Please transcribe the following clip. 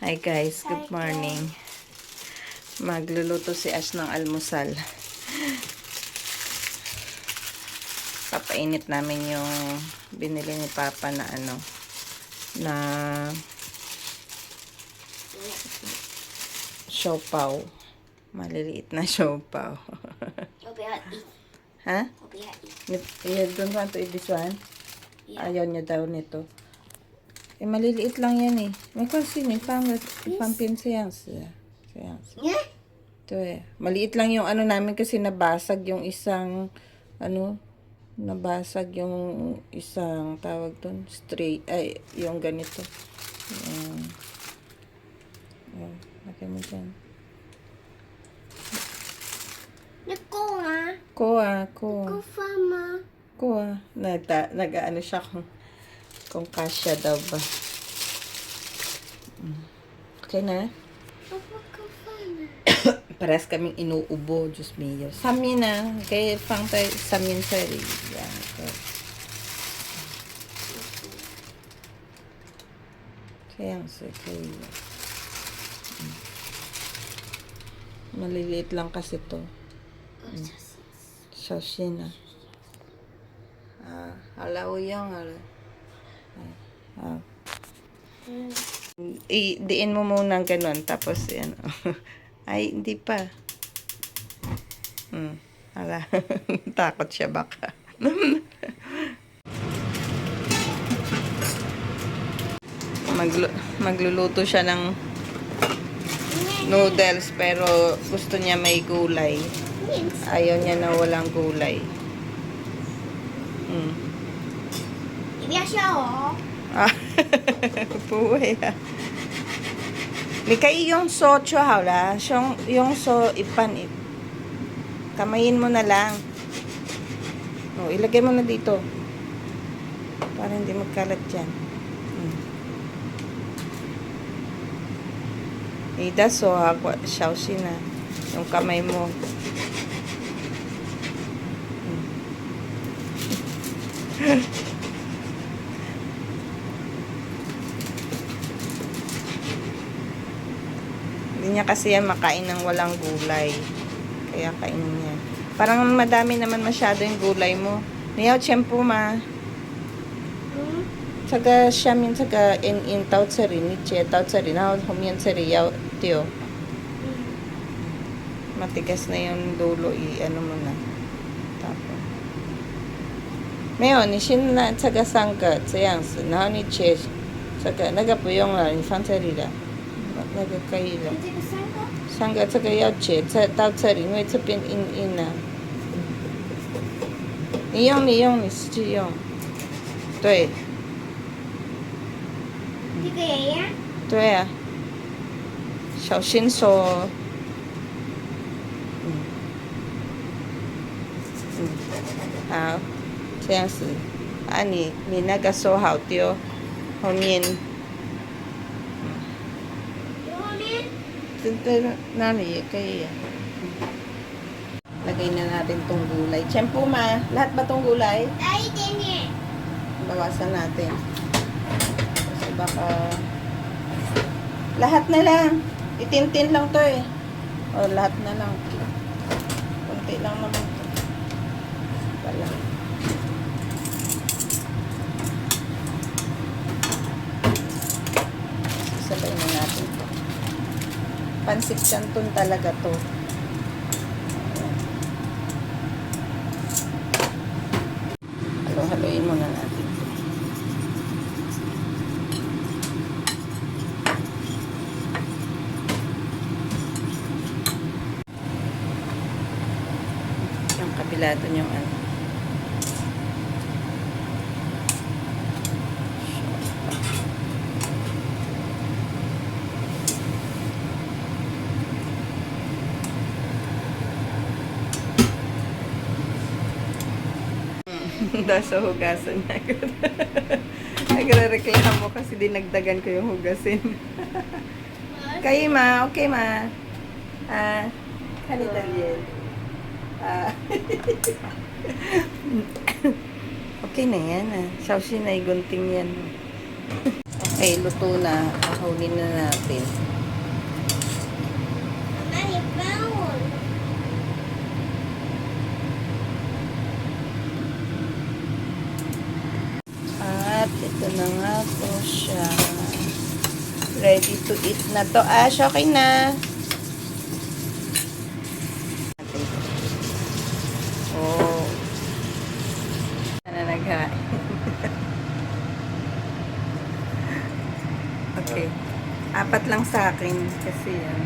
Hi guys, good morning. Magluluto si Ash ng almusal. Papainit namin yung binili ni Papa na na siopaw. Maliliit na siopaw. Ha? You don't want to eat this one? Ayaw niya daw nito. Eh, maliliit lang yan eh. May kasi ni pampin sayang siya. Ito eh. Maliit lang yung namin kasi nabasag yung isang nabasag yung isang tawag doon straight ay yung ganito. Lagay mo dyan. Kuha. Nag-ano siya kung kasya daw ba. Okay na? Pares kaming inuubo, Diyos mio. Samin na. Kaya pang tayo samin sa rin. Yan. Kaya maliliit lang kasi to. Shoshina. Alaw yung diin mo muna ganun. Tapos yan. Ay, hindi pa. Ala. Takot siya baka. Magluluto siya ng noodles pero gusto niya may gulay. Ayaw niya na walang gulay. Puwe ah. 你可以用手就好了，用手ipan kamayin mo na lang. Ilagay mo na dito. Para hindi magkalat dyan. Idaso ako, shawshi na. Yung kamay mo. Hindi niya kasi yan makain ng walang gulay. Kaya kainin niya. Parang madami naman masyado yung gulay mo. Niyaw tiyempo ma. Tsaga siya min tsaga in tao tsari ni che tao tsari na humyan tsari yaw tiyo. Matigas na yung dulo mo na. Tapos. Mayo ni shin na tsaga sangga tsayang si na ni che tsaga nagapuyong la ni fan tsari la. 那个可以了。三个这个要切，到这里，因为这边硬啊。你用，你自己用。对。这个也要。对啊。小心手。好，这样子。你那个手好丢，后面。Nani, kaya lagay na natin tong gulay. Tiyempo ma, lahat ba tong gulay? Ay, din. Bawasan natin. Kasi baka lahat na lang. Itintin lang to eh. O, lahat na lang. Kunti lang naman to. Pala. Sasabay na natin to. Pansik canton talaga to. Halo-haloin muna natin. Yung kabila doon yung Nasa hugasan na agad. Nagre-reklamo kasi dinagdagan ko yung hugasin. Kayo ma, okay ma. Kanidalien. Okay na yan. Sausi na igunting yan. Ay, luto na. Ahunin na natin. At ito na nga po siya. Ready to eat na to. Ash, okay na. Oh. Ano naghain? Okay. 4 lang sa akin kasi yan.